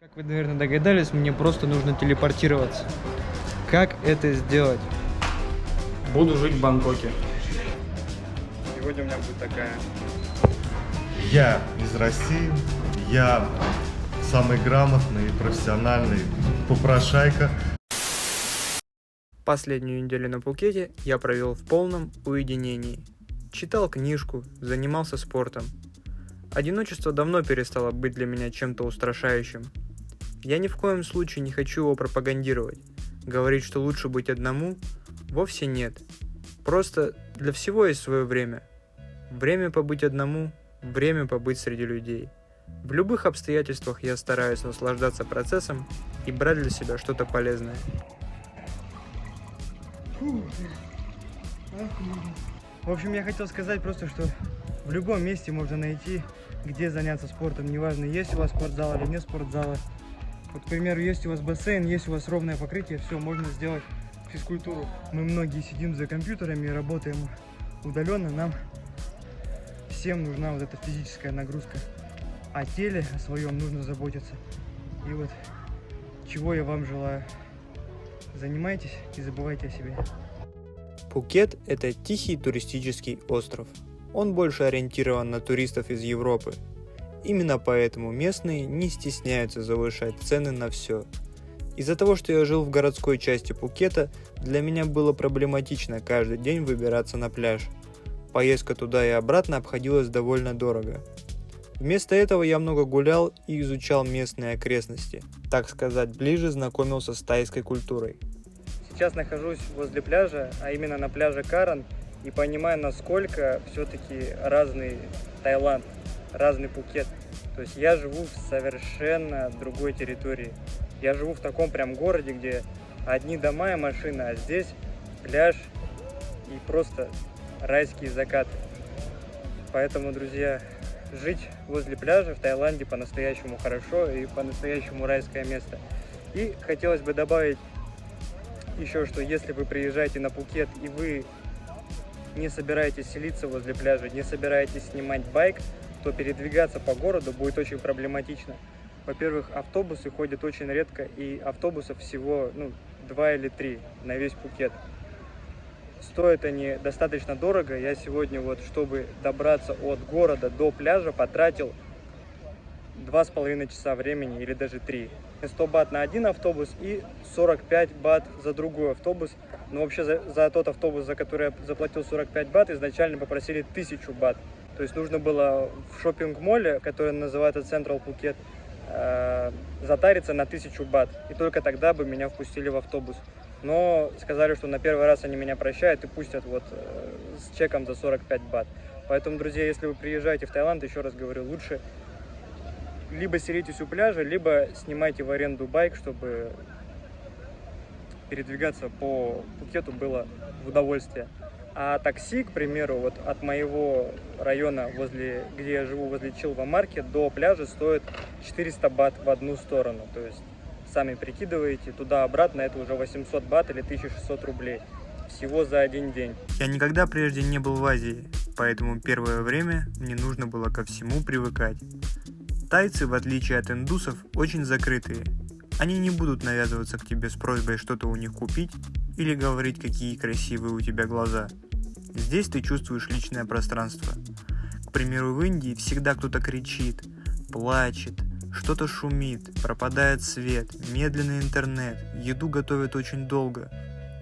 Как вы, наверное, догадались, мне просто нужно телепортироваться. Как это сделать? Буду жить в Бангкоке. Сегодня у меня будет такая. Я из России, я самый грамотный и профессиональный попрошайка. Последнюю неделю на Пхукете я провел в полном уединении. Читал книжку, занимался спортом. Одиночество давно перестало быть для меня чем-то устрашающим. Я ни в коем случае не хочу его пропагандировать. Говорить, что лучше быть одному, вовсе нет. Просто для всего есть свое время. Время побыть одному, время побыть среди людей. В любых обстоятельствах я стараюсь наслаждаться процессом и брать для себя что-то полезное. В общем, я хотел сказать просто, что в любом месте можно найти, где заняться спортом. Неважно, есть у вас спортзал или нет спортзала. Вот, к примеру, есть у вас бассейн, есть у вас ровное покрытие, все, можно сделать физкультуру. Мы многие сидим за компьютерами и работаем удаленно. Нам всем нужна вот эта физическая нагрузка. О теле, о своем нужно заботиться. И вот чего я вам желаю. Занимайтесь и забывайте о себе. Пхукет – это тихий туристический остров. Он больше ориентирован на туристов из Европы. Именно поэтому местные не стесняются завышать цены на все. Из-за того, что я жил в городской части Пхукета, для меня было проблематично каждый день выбираться на пляж. Поездка туда и обратно обходилась довольно дорого. Вместо этого я много гулял и изучал местные окрестности. Так сказать, ближе знакомился с тайской культурой. Сейчас нахожусь возле пляжа, а именно на пляже Каран, и понимаю, насколько все-таки разный Таиланд, разный Пхукет. То есть я живу в совершенно другой территории. Я живу в таком прям городе, где одни дома и машины, а здесь пляж и просто райские закаты. Поэтому, друзья, жить возле пляжа в Таиланде по-настоящему хорошо и по-настоящему райское место. И хотелось бы добавить еще, что если вы приезжаете на Пхукет и вы не собираетесь селиться возле пляжа, не собираетесь снимать байк, то передвигаться по городу будет очень проблематично. Во-первых, автобусы ходят очень редко, и автобусов всего 2 или 3 на весь Пхукет. Стоят они достаточно дорого. Я сегодня чтобы добраться от города до пляжа, потратил 2,5 часа времени или даже 3. 100 бат на один автобус и 45 бат за другой автобус. Но вообще за тот автобус, за который я заплатил 45 бат, изначально попросили 1000 бат. То есть нужно было в шоппинг-моле, который называется Central Phuket, затариться на 1000 бат. И только тогда бы меня впустили в автобус. Но сказали, что на первый раз они меня прощают и пустят с чеком за 45 бат. Поэтому, друзья, если вы приезжаете в Таиланд, еще раз говорю, лучше либо селитесь у пляжа, либо снимайте в аренду байк, чтобы передвигаться по Пхукету было в удовольствие. А такси, к примеру, от моего района, где я живу, возле Чилва Маркет, до пляжа стоит 400 бат в одну сторону. То есть сами прикидываете, туда-обратно это уже 800 бат или 1600 рублей. Всего за один день. Я никогда прежде не был в Азии, поэтому первое время мне нужно было ко всему привыкать. Тайцы, в отличие от индусов, очень закрытые. Они не будут навязываться к тебе с просьбой что-то у них купить или говорить, какие красивые у тебя глаза. Здесь ты чувствуешь личное пространство. К примеру, в Индии всегда кто-то кричит, плачет, что-то шумит, пропадает свет, медленный интернет, еду готовят очень долго.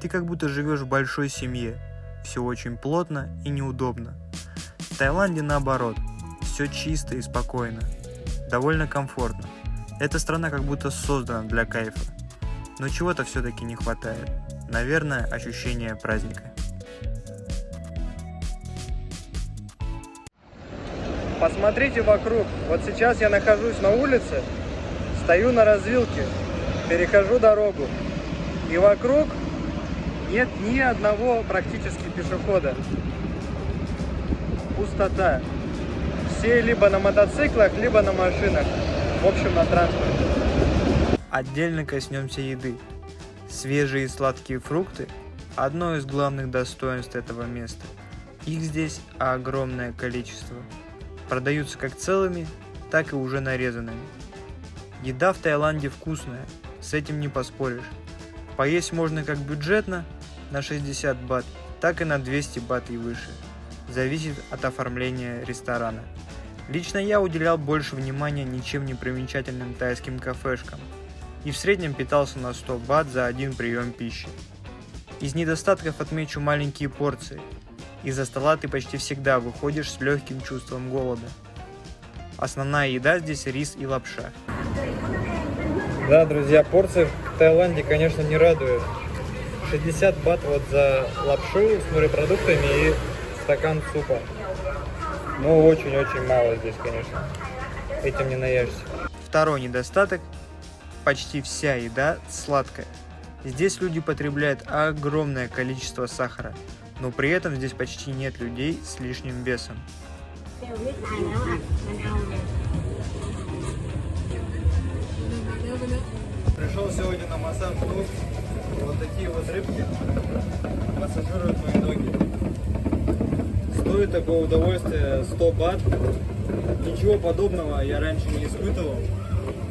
Ты как будто живешь в большой семье. Все очень плотно и неудобно. В Таиланде наоборот, все чисто и спокойно. Довольно комфортно. Эта страна как будто создана для кайфа. Но чего-то все-таки не хватает. Наверное, ощущение праздника. Посмотрите вокруг. Вот сейчас я нахожусь на улице, стою на развилке, перехожу дорогу. И вокруг нет ни одного практически пешехода. Пустота. Все либо на мотоциклах, либо на машинах. В общем, на транспорте. Отдельно коснемся еды. Свежие и сладкие фрукты – одно из главных достоинств этого места. Их здесь огромное количество. Продаются как целыми, так и уже нарезанными. Еда в Таиланде вкусная, с этим не поспоришь. Поесть можно как бюджетно, на 60 бат, так и на 200 бат и выше. Зависит от оформления ресторана. Лично я уделял больше внимания ничем не примечательным тайским кафешкам и в среднем питался на 100 бат за один прием пищи. Из недостатков отмечу маленькие порции. Из-за стола ты почти всегда выходишь с легким чувством голода. Основная еда здесь рис и лапша. Да, друзья, порции в Таиланде, конечно, не радуют. 60 бат вот за лапшу с морепродуктами и стакан супа. Ну, очень-очень мало здесь, конечно. Этим не наешься. Второй недостаток – почти вся еда сладкая. Здесь люди потребляют огромное количество сахара, но при этом здесь почти нет людей с лишним весом. Пришел сегодня на массаж, ну, вот такие вот рыбки массажируют мои ноги. Стоит такое удовольствие 100 бат. Ничего подобного я раньше не испытывал.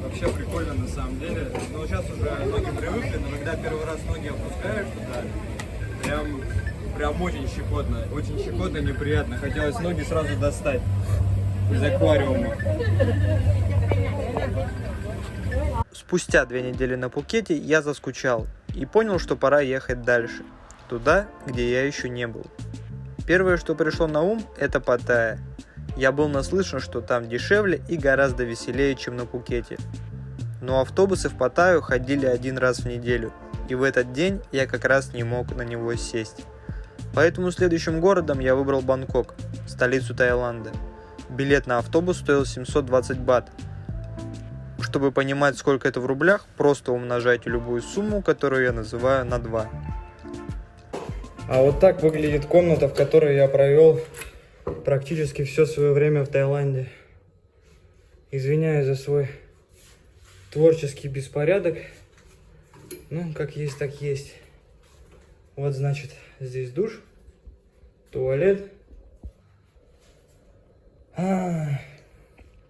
Вообще прикольно на самом деле. Но сейчас уже ноги привыкли, но когда первый раз ноги опускаешь туда, прям очень щекотно, неприятно. Хотелось ноги сразу достать из аквариума. Спустя 2 недели на Пхукете я заскучал и понял, что пора ехать дальше, туда, где я еще не был. Первое, что пришло на ум, это Паттайя. Я был наслышан, что там дешевле и гораздо веселее, чем на Пхукете. Но автобусы в Паттайю ходили 1 раз в неделю, и в этот день я как раз не мог на него сесть. Поэтому следующим городом я выбрал Бангкок, столицу Таиланда. Билет на автобус стоил 720 бат. Чтобы понимать, сколько это в рублях, просто умножайте любую сумму, которую я называю, на 2. А вот так выглядит комната, в которой я провел практически все свое время в Таиланде. Извиняюсь за свой творческий беспорядок. Ну, как есть, так есть. Вот, значит, здесь душ, туалет. В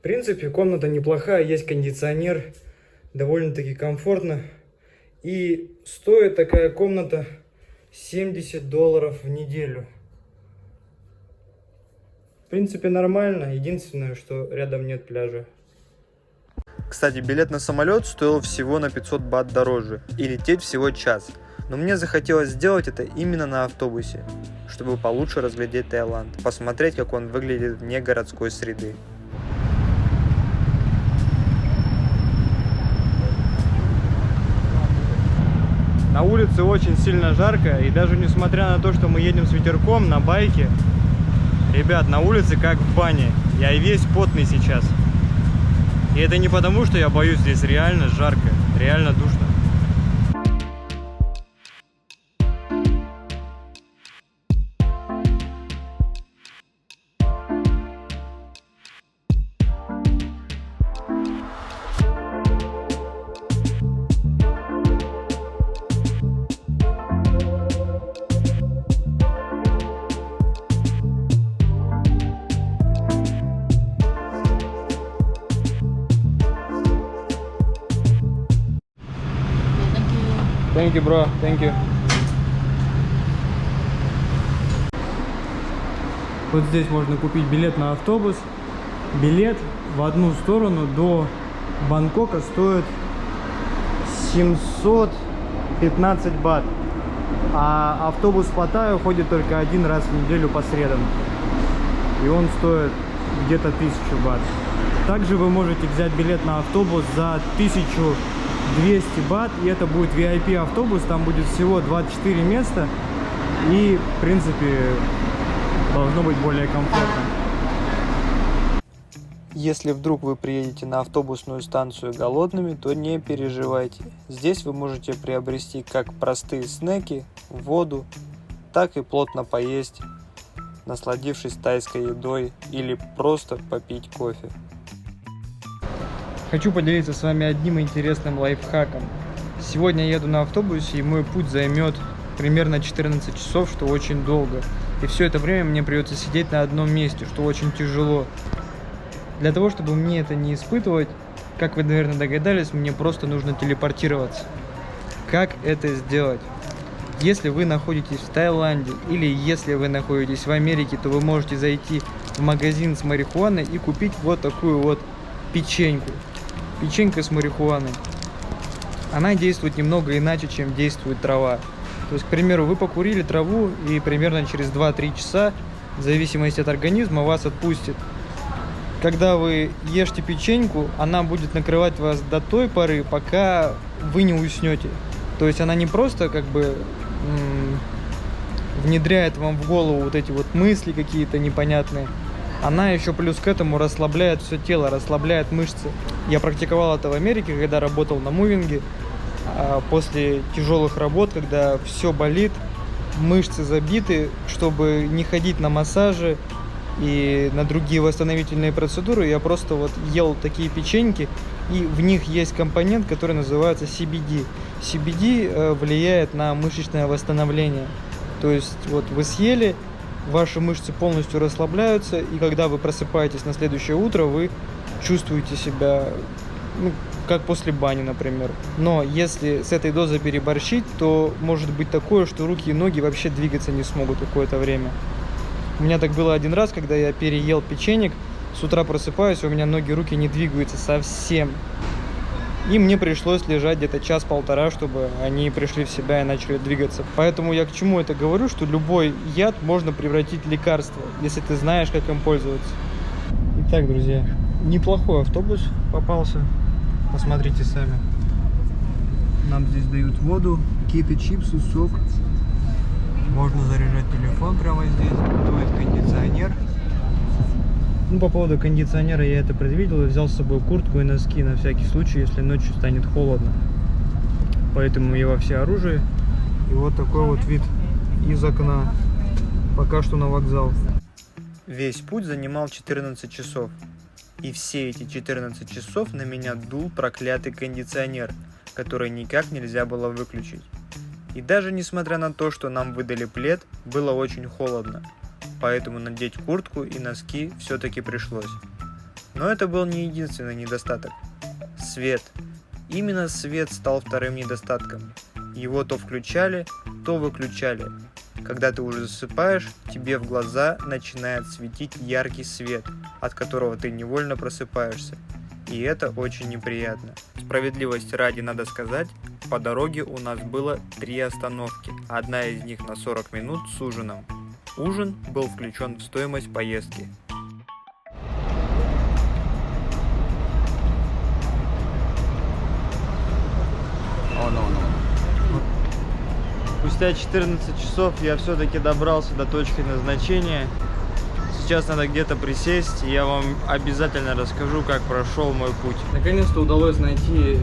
принципе, комната неплохая, есть кондиционер, довольно-таки комфортно. И стоит такая комната $70 в неделю. В принципе, нормально. Единственное, что рядом нет пляжа. Кстати, билет на самолет стоил всего на 500 бат дороже, и лететь всего час. Но мне захотелось сделать это именно на автобусе, чтобы получше разглядеть Таиланд, посмотреть, как он выглядит вне городской среды. На улице очень сильно жарко, и даже несмотря на то, что мы едем с ветерком на байке, ребят, на улице как в бане. Я весь потный сейчас. И это не потому, что я боюсь, здесь реально жарко, реально душно. Thank you, bro. Thank you. Вот здесь можно купить билет на автобус. Билет в одну сторону до Бангкока стоит 715 бат. А автобус в Паттайю ходит только 1 раз в неделю по средам. И он стоит где-то 1000 бат. Также вы можете взять билет на автобус за 1200 бат, и это будет VIP автобус, там будет всего 24 места, и в принципе должно быть более комфортно. Если вдруг вы приедете на автобусную станцию голодными, то не переживайте. Здесь вы можете приобрести как простые снеки, воду, так и плотно поесть, насладившись тайской едой, или просто попить кофе. Хочу поделиться с вами одним интересным лайфхаком. Сегодня я еду на автобусе, и мой путь займет примерно 14 часов, что очень долго. И все это время мне придется сидеть на одном месте, что очень тяжело. Для того, чтобы мне это не испытывать, как вы, наверное, догадались, мне просто нужно телепортироваться. Как это сделать? Если вы находитесь в Таиланде или если вы находитесь в Америке, то вы можете зайти в магазин с марихуаной и купить вот такую вот печеньку. Печенька с марихуаной. Она действует немного иначе, чем действует трава. То есть, к примеру, вы покурили траву и примерно через 2-3 часа, в зависимости от организма, вас отпустит. Когда вы ешьте печеньку, она будет накрывать вас до той поры, пока вы не уснете. То есть она не просто как бы внедряет вам в голову вот эти вот мысли какие-то непонятные, она еще плюс к этому расслабляет все тело, расслабляет мышцы. Я практиковал это в Америке, когда работал на мувинге. После тяжелых работ, когда все болит, мышцы забиты, чтобы не ходить на массажи и на другие восстановительные процедуры, я просто вот ел такие печеньки, и в них есть компонент, который называется CBD. CBD влияет на мышечное восстановление. То есть вот вы съели, ваши мышцы полностью расслабляются, и когда вы просыпаетесь на следующее утро, вы чувствуете себя, как после бани, например. Но если с этой дозой переборщить, то может быть такое, что руки и ноги вообще двигаться не смогут какое-то время. У меня так было один раз, когда я переел печенек, с утра просыпаюсь, у меня ноги, руки не двигаются совсем. И мне пришлось лежать где-то час-полтора, чтобы они пришли в себя и начали двигаться. Поэтому я к чему это говорю, что любой яд можно превратить в лекарство, если ты знаешь, как им пользоваться. Итак, друзья, неплохой автобус попался. Посмотрите сами. Нам здесь дают воду, какие-то чипсы, сок. Можно заряжать телефон прямо здесь. Дует кондиционер. По поводу кондиционера я это предвидел и взял с собой куртку и носки на всякий случай, если ночью станет холодно. Поэтому я во всеоружии. И вот такой вот вид из окна. Пока что на вокзал. Весь путь занимал 14 часов. И все эти 14 часов на меня дул проклятый кондиционер, который никак нельзя было выключить. И даже несмотря на то, что нам выдали плед, было очень холодно. Поэтому надеть куртку и носки все-таки пришлось. Но это был не единственный недостаток. Свет. Именно свет стал вторым недостатком. Его то включали, то выключали. Когда ты уже засыпаешь, тебе в глаза начинает светить яркий свет, от которого ты невольно просыпаешься. И это очень неприятно. Справедливости ради надо сказать, по дороге у нас было 3 остановки. Одна из них на 40 минут с ужином. Ужин был включен в стоимость поездки. Спустя 14 часов я все-таки добрался до точки назначения. Сейчас надо где-то присесть, и я вам обязательно расскажу, как прошел мой путь. Наконец-то удалось найти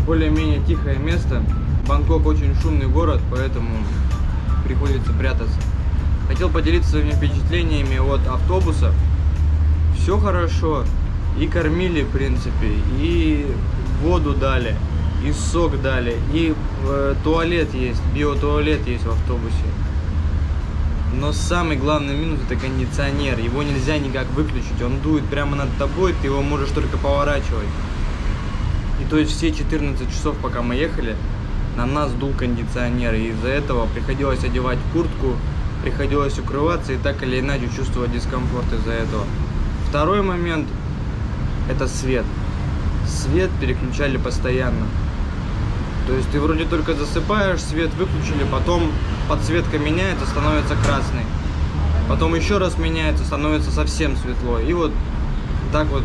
более-менее тихое место. Бангкок очень шумный город, поэтому приходится прятаться. Хотел поделиться своими впечатлениями от автобуса. Все хорошо. И кормили, в принципе, и воду дали, и сок дали, и туалет есть, биотуалет есть в автобусе. Но самый главный минус — это кондиционер. Его нельзя никак выключить. Он дует прямо над тобой, ты его можешь только поворачивать. И то есть все 14 часов, пока мы ехали, на нас дул кондиционер. И из-за этого приходилось одевать куртку, приходилось укрываться и так или иначе чувствовать дискомфорт из-за этого. Второй момент — это свет. Свет переключали постоянно. То есть ты вроде только засыпаешь, свет выключили, потом подсветка меняется, становится красной. Потом еще раз меняется, становится совсем светло. И вот так вот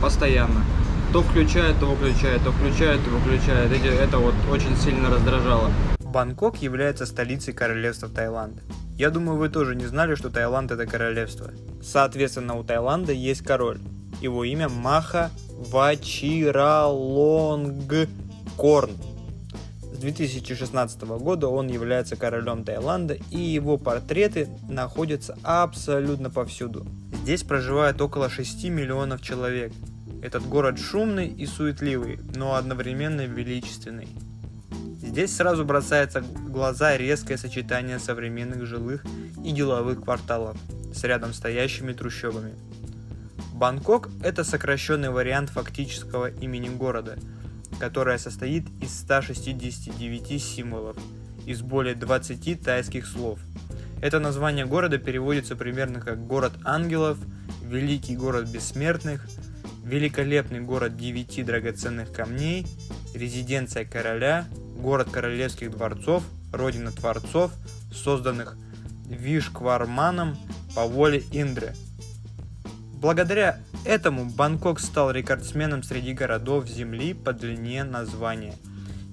постоянно. То включает, то выключает, то включает, то выключает. Это вот очень сильно раздражало. Бангкок является столицей королевства Таиланд. Я думаю, вы тоже не знали, что Таиланд — это королевство. Соответственно, у Таиланда есть король. Его имя Маха Вачиралонгкорн. С 2016 года он является королем Таиланда, и его портреты находятся абсолютно повсюду. Здесь проживает около 6 миллионов человек. Этот город шумный и суетливый, но одновременно величественный. Здесь сразу бросается в глаза резкое сочетание современных жилых и деловых кварталов с рядом стоящими трущобами. Бангкок – это сокращенный вариант фактического имени города, которое состоит из 169 символов, из более 20 тайских слов. Это название города переводится примерно как «город ангелов», «великий город бессмертных», «великолепный город 9 драгоценных камней», «резиденция короля», «город королевских дворцов», «родина творцов, созданных Вишкварманом по воле Индры». Благодаря этому Бангкок стал рекордсменом среди городов Земли по длине названия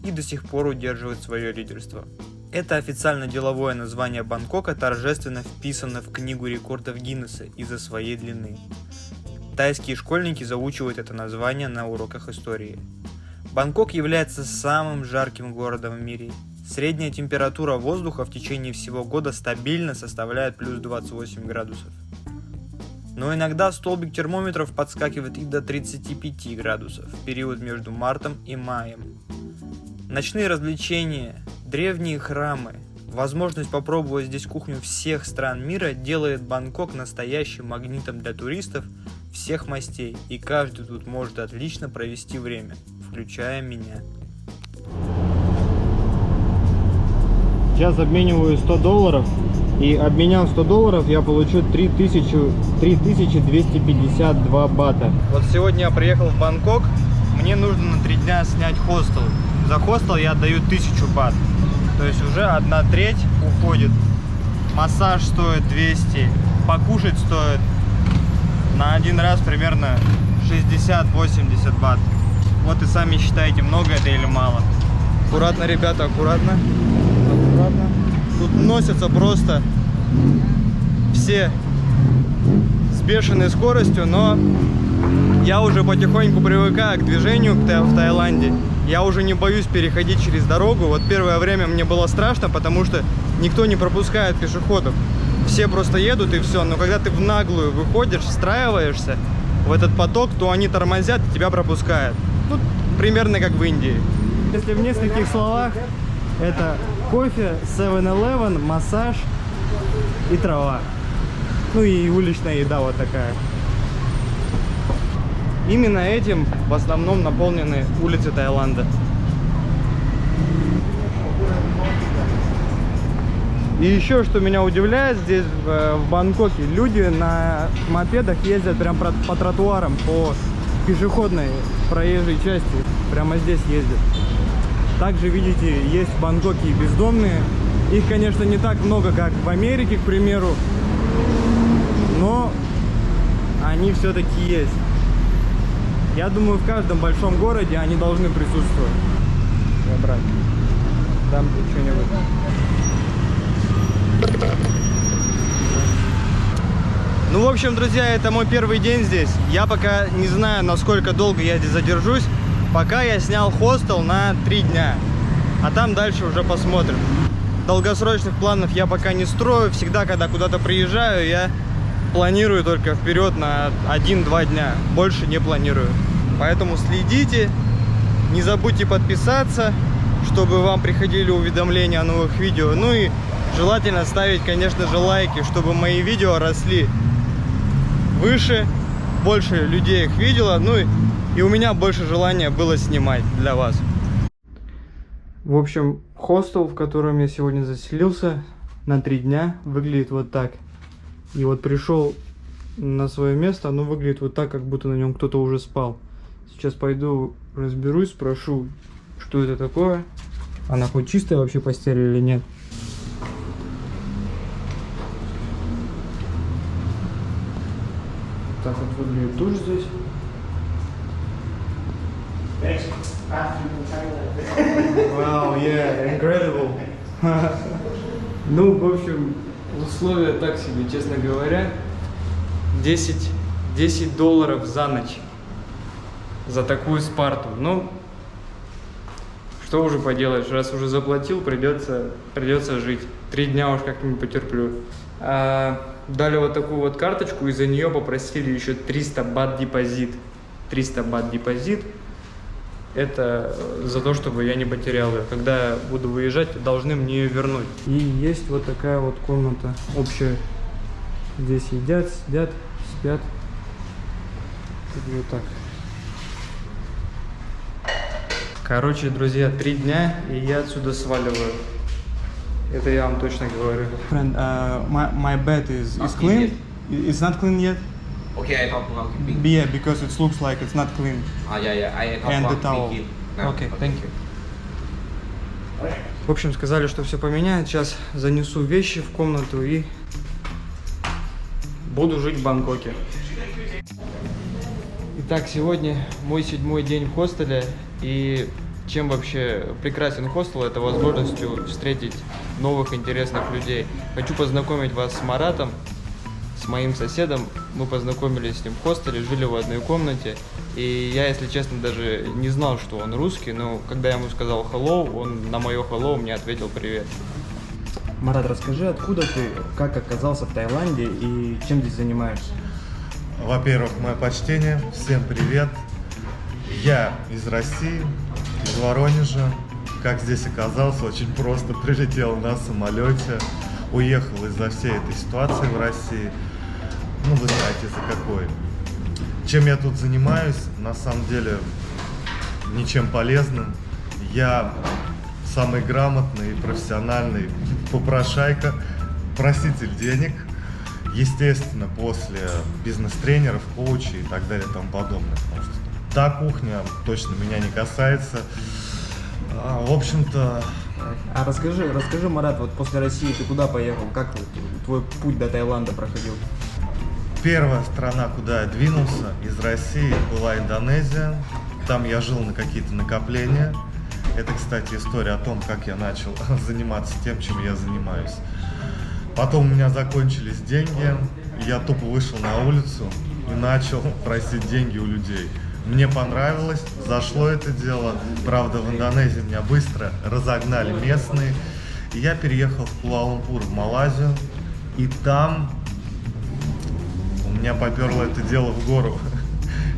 и до сих пор удерживает свое лидерство. Это официально деловое название Бангкока торжественно вписано в Книгу рекордов Гиннесса из-за своей длины. Тайские школьники заучивают это название на уроках истории. Бангкок является самым жарким городом в мире. Средняя температура воздуха в течение всего года стабильно составляет плюс 28 градусов. Но иногда столбик термометров подскакивает и до 35 градусов в период между мартом и маем. Ночные развлечения, древние храмы, возможность попробовать здесь кухню всех стран мира делает Бангкок настоящим магнитом для туристов всех мастей, и каждый тут может отлично провести время, включая меня. Сейчас обмениваю $100, и обменяв $100, я получу 3252 бата. Вот сегодня я приехал в Бангкок, мне нужно на 3 дня снять хостел. За хостел я отдаю 1000 бат, то есть уже 1/3 уходит. Массаж стоит 200, покушать стоит на один раз примерно 60-80 бат. Вот и сами считайте, много это или мало. Аккуратно, ребята, аккуратно. Аккуратно. Тут носятся просто все с бешеной скоростью, но я уже потихоньку привыкаю к движению в Таиланде. Я уже не боюсь переходить через дорогу. Вот первое время мне было страшно, потому что никто не пропускает пешеходов. Все просто едут и все. Но когда ты в наглую выходишь, встраиваешься в этот поток, то они тормозят и тебя пропускают. Ну, примерно как в Индии. Если в нескольких словах, это кофе, 7-Eleven, массаж и трава. Ну и уличная еда вот такая. Именно этим в основном наполнены улицы Таиланда. И еще что меня удивляет здесь в Бангкоке, люди на мопедах ездят прям по тротуарам, по пешеходной проезжей части, прямо здесь ездят. Также, видите, есть в Бангкоке и бездомные. Их, конечно, не так много, как в Америке, к примеру, но они все-таки есть. Я думаю, в каждом большом городе они должны присутствовать. Я, брат, дам что-нибудь. Ну, в общем, друзья, это мой первый день здесь. Я пока не знаю, насколько долго я здесь задержусь. Пока я снял хостел на 3 дня. А там дальше уже посмотрим. Долгосрочных планов я пока не строю. Всегда, когда куда-то приезжаю, я планирую только вперед на 1-2 дня. Больше не планирую. Поэтому следите. Не забудьте подписаться, чтобы вам приходили уведомления о новых видео. Ну и желательно ставить, конечно же, лайки, чтобы мои видео росли выше, больше людей их видело, ну и у меня больше желания было снимать для вас. В общем, хостел, в котором я сегодня заселился на 3 дня, выглядит вот так. И вот пришел на свое место, оно выглядит вот так, как будто на нем кто-то уже спал. Сейчас пойду разберусь, спрошу, что это такое. Она хоть чистая вообще постель или нет. Так вот выглядит тоже здесь. Wow, yeah, incredible. Ну, в общем, условия так себе, честно говоря. $10 за ночь. За такую Спарту. Ну, что уже поделаешь, раз уже заплатил, придется жить. 3 дня уж как-нибудь потерплю. Дали вот такую вот карточку, и за нее попросили еще 300 бат депозит. 300 бат депозит. Это за то, чтобы я не потерял ее. Когда я буду выезжать, должны мне ее вернуть. И есть вот такая вот комната общая. Здесь едят, сидят, спят. Вот так. Короче, друзья, 3 дня, и я отсюда сваливаю. Это я вам точно говорю. Friend, my bed is clean. It's not clean yet. Okay, I talk about keeping. Yeah, because it looks like it's not clean. Yeah. I talk And the about towel. keeping. No, Okay, thank you. В общем, сказали, что все поменяют. Сейчас занесу вещи в комнату и буду жить в Бангкоке. Итак, сегодня мой 7-й день в хостеле. И чем вообще прекрасен хостел, это возможностью встретить новых интересных людей. Хочу познакомить вас с Маратом, с моим соседом. Мы познакомились с ним в хостеле, жили в одной комнате. И я, если честно, даже не знал, что он русский, но когда я ему сказал hello, он на мое hello мне ответил привет. Марат, расскажи, откуда ты, как оказался в Таиланде и чем здесь занимаешься? Во-первых, мое почтение, всем привет. Я из России, из Воронежа. Как здесь оказался, очень просто. Прилетел на самолете, уехал из-за всей этой ситуации в России. Ну, вы знаете, из-за какой. Чем я тут занимаюсь? На самом деле, ничем полезным. Я самый грамотный и профессиональный попрошайка, проситель денег. Естественно, после бизнес-тренеров, коучей и так далее и тому подобное. Потому что та кухня точно меня не касается. В общем-то... А расскажи, Марат, вот после России ты куда поехал? Как твой путь до Таиланда проходил? Первая страна, куда я двинулся из России, была Индонезия. Там я жил на какие-то накопления. Это, кстати, история о том, как я начал заниматься тем, чем я занимаюсь. Потом у меня закончились деньги, и я тупо вышел на улицу и начал просить деньги у людей. Мне понравилось, зашло это дело. Правда, в Индонезии меня быстро разогнали местные. И я переехал в Куала-Лумпур, в Малайзию. И там у меня поперло это дело в гору.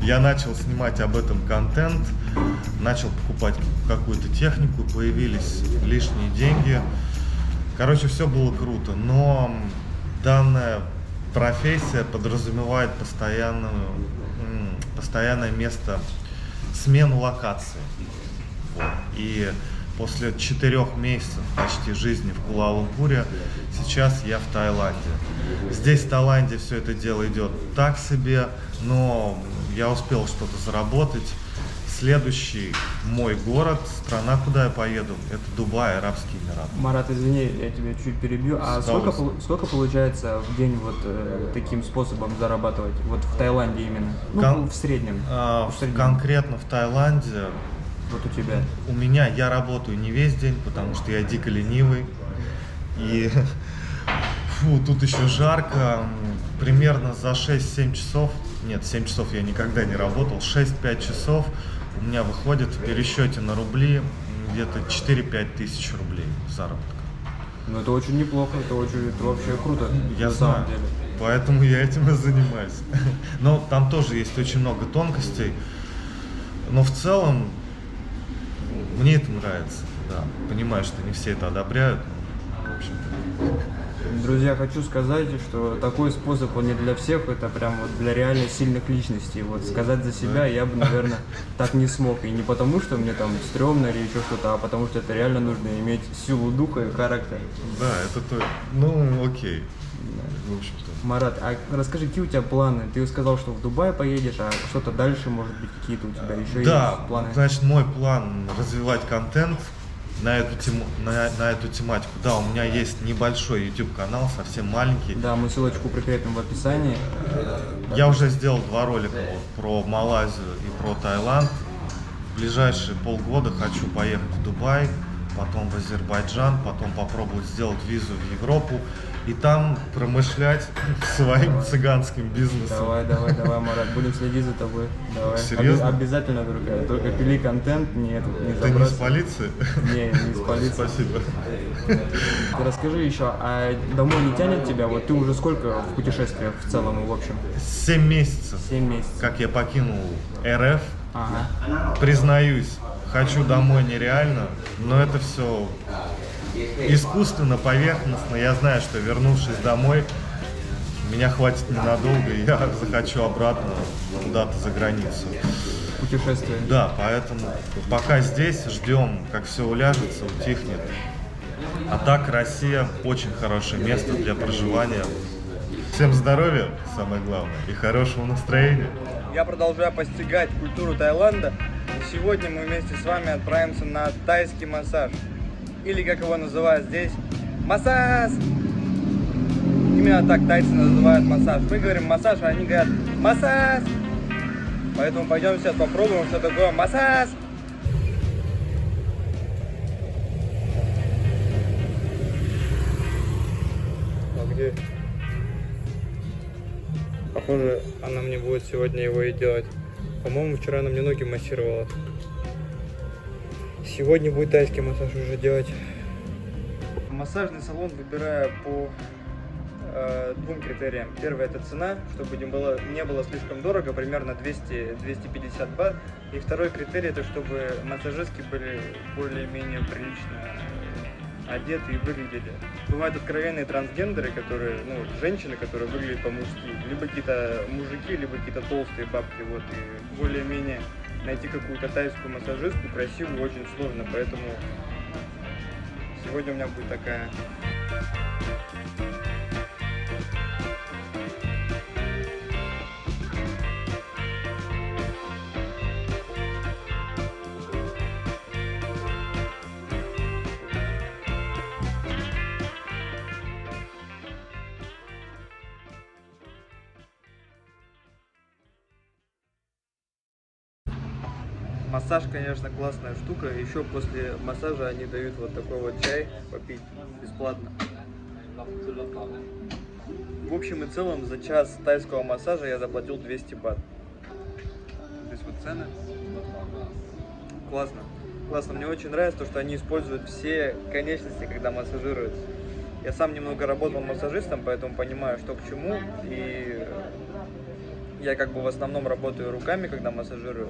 Я начал снимать об этом контент, начал покупать какую-то технику, появились лишние деньги. Короче, все было круто, но данная профессия подразумевает постоянное место, смену локации. Вот. И после 4 месяцев почти жизни в Куала-Лумпуре сейчас я в Таиланде. Здесь, в Таиланде, все это дело идет так себе, но я успел что-то заработать. Следующий мой город, страна, куда я поеду, это Дубай, Арабские Эмираты. Марат, извини, я тебя чуть перебью. А сколько получается в день вот таким способом зарабатывать? Вот в Таиланде именно? Ну, в среднем. Конкретно в Таиланде Вот у тебя. у меня, я работаю не весь день, потому что я дико ленивый. И тут еще жарко. Примерно за 6-7 часов, нет, 7 часов я никогда не работал, 6-5 часов у меня выходит в пересчете на рубли где-то 4-5 тысяч рублей заработка. Ну это очень неплохо, это вообще круто. Я на знаю, самом деле. поэтому я этим и занимаюсь. Но там тоже есть очень много тонкостей. Но в целом мне это нравится. Да. Понимаю, что не все это одобряют. Но, в общем-то. Друзья, хочу сказать, что такой способ, он не для всех, это прям вот для реально сильных личностей. Вот сказать за себя я бы, наверное, так не смог. И не потому, что мне там стрёмно или еще что-то, а потому что это реально нужно иметь силу духа и характер. Да, это то. Ну, окей. В общем-то. Марат, а расскажи, какие у тебя планы? Ты сказал, что в Дубай поедешь, а что-то дальше, может быть, какие-то у тебя еще есть планы? Значит, мой план развивать контент на эту тематику. Да, у меня есть небольшой YouTube канал, совсем маленький. Да, мы ссылочку прикрепим в описании. Я уже сделал 2 ролика про Малайзию и про Таиланд. В ближайшие полгода хочу поехать в Дубай, потом в Азербайджан, потом попробовать сделать визу в Европу и там промышлять своим цыганским бизнесом. Давай, Марат, будем следить за тобой. Давай. Серьезно? Обязательно, друзья. Только пили контент, не Ты не с забрасывай. полиции? Не с полиции. Спасибо. Ты расскажи еще, а домой не тянет тебя? Вот ты уже сколько в путешествиях в целом и в общем? 7 месяцев, 7 месяцев. как я покинул РФ. Ага. Признаюсь, хочу домой нереально, но это все искусственно, поверхностно. Я знаю, что вернувшись домой, меня хватит ненадолго, и я захочу обратно куда-то за границу. Путешествие. Да, поэтому пока здесь ждем, как все уляжется, утихнет. А так Россия очень хорошее место для проживания. Всем здоровья, самое главное, и хорошего настроения. Я продолжаю постигать культуру Таиланда. И сегодня мы вместе с вами отправимся на тайский массаж. Или, как его называют здесь, массаж. Именно так тайцы называют массаж. Мы говорим массаж, а они говорят массаж. Поэтому пойдем сейчас попробуем, что такое массаж. А где? Похоже, она мне будет сегодня его и делать. По-моему, вчера она мне ноги массировала. Сегодня будет тайский массаж уже делать. Массажный салон выбираю по двум критериям. Первый — это цена, чтобы не было слишком дорого, примерно 200-250 бат. И второй критерий — это чтобы массажистки были более-менее прилично одеты и выглядели. Бывают откровенные трансгендеры, которые, женщины, которые выглядят по-мужски, либо какие-то мужики, либо какие-то толстые бабки, вот, и более-менее найти какую-то тайскую массажистку красивую очень сложно, поэтому сегодня у меня будет такая. Массаж, конечно, классная штука. Еще после массажа они дают вот такой вот чай попить бесплатно. В общем и целом за час тайского массажа я заплатил 200 бат. Здесь вот цены. Классно. Классно. Мне очень нравится то, что они используют все конечности, когда массажируют. Я сам немного работал массажистом, поэтому понимаю, что к чему. И я в основном работаю руками, когда массажирую,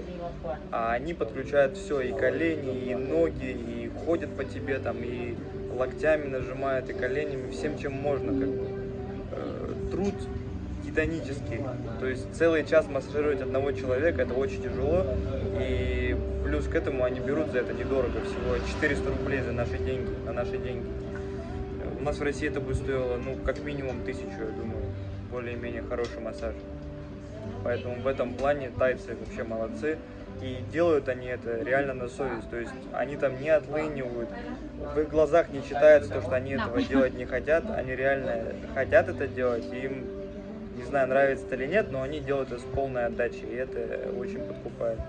а они подключают все, и колени, и ноги, и ходят по тебе там, и локтями нажимают, и коленями, всем, чем можно, труд титанический, то есть целый час массажировать одного человека, это очень тяжело, и плюс к этому они берут за это недорого, всего 400 рублей за наши деньги, на наши деньги. У нас в России это бы стоило, как минимум 1000, я думаю, более-менее хороший массаж. Поэтому в этом плане тайцы вообще молодцы. И делают они это реально на совесть. То есть они там не отлынивают. В их глазах не читается то, что они этого делать не хотят. Они реально хотят это делать. И им, не знаю, нравится это или нет, но они делают это с полной отдачей. И это очень подкупает.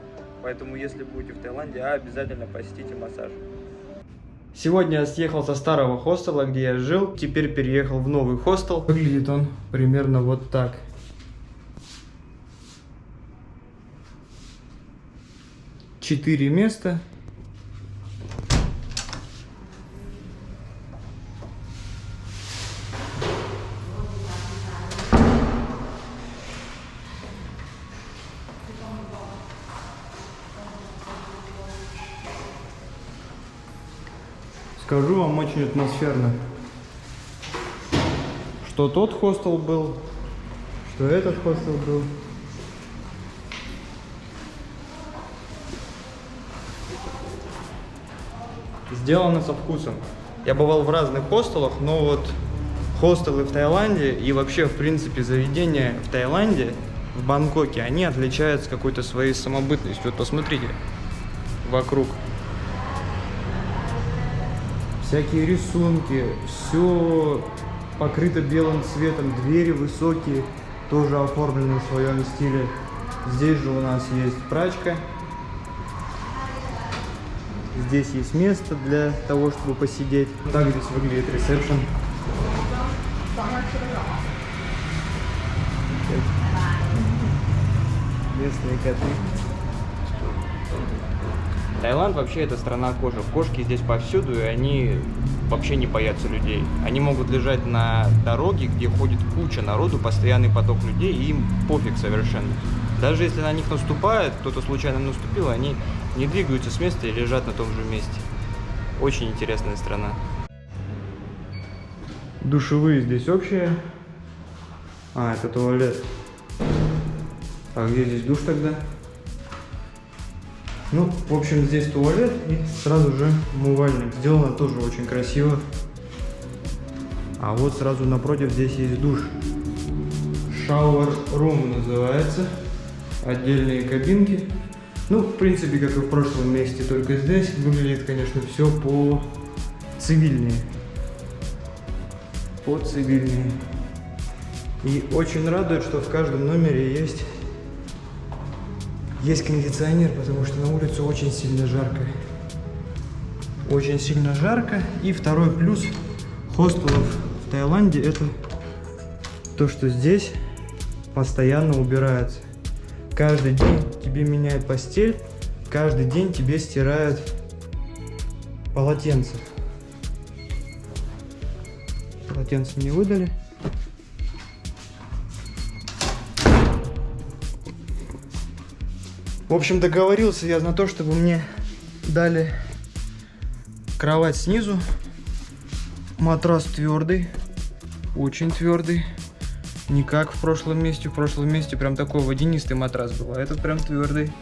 Поэтому если будете в Таиланде, обязательно посетите массаж. Сегодня я съехал со старого хостела, где я жил. Теперь переехал в новый хостел. Выглядит он примерно вот так. 4 места. Скажу вам, очень атмосферно. Что тот хостел был, что этот хостел был. Сделано со вкусом. Я бывал в разных хостелах, но вот хостелы в Таиланде и вообще, в принципе, заведения в Таиланде, в Бангкоке, они отличаются какой-то своей самобытностью. Вот посмотрите вокруг. Всякие рисунки, все покрыто белым цветом, двери высокие, тоже оформлены в своем стиле. Здесь же у нас есть прачка. Здесь есть место для того, чтобы посидеть. Так здесь выглядит ресепшн. Местные коты. Таиланд вообще это страна кошек. Кошки здесь повсюду, и они вообще не боятся людей. Они могут лежать на дороге, где ходит куча народу, постоянный поток людей, и им пофиг совершенно. Даже если на них наступает, кто-то случайно наступил, они не двигаются с места и лежат на том же месте. Очень интересная страна. Душевые здесь общие. А, это туалет. А где здесь душ тогда? Ну, в общем, здесь туалет и сразу же умывальник. Сделано тоже очень красиво. А вот сразу напротив здесь есть душ. Shower room называется. Отдельные кабинки. Ну, в принципе, как и в прошлом месте, только здесь выглядит, конечно, все по цивильнее. По цивильнее. И очень радует, что в каждом номере есть кондиционер, потому что на улице очень сильно жарко. Очень сильно жарко. И второй плюс хостелов в Таиланде — это то, что здесь постоянно убирается. Каждый день тебе меняют постель, каждый день тебе стирают полотенце. Полотенце мне выдали. В общем, договорился я на то, чтобы мне дали кровать снизу. Матрас твердый, очень твердый. Не как в прошлом месте. В прошлом месте прям такой водянистый матрас был, а этот прям твердый.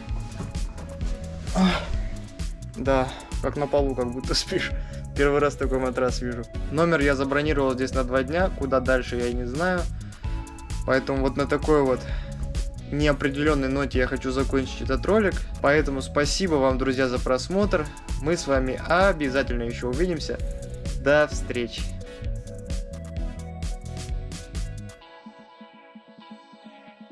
Да, как на полу, как будто спишь. Первый раз такой матрас вижу. Номер я забронировал здесь на 2 дня, куда дальше я не знаю. Поэтому вот на такой вот неопределенной ноте я хочу закончить этот ролик. Поэтому спасибо вам, друзья, за просмотр. Мы с вами обязательно еще увидимся. До встречи.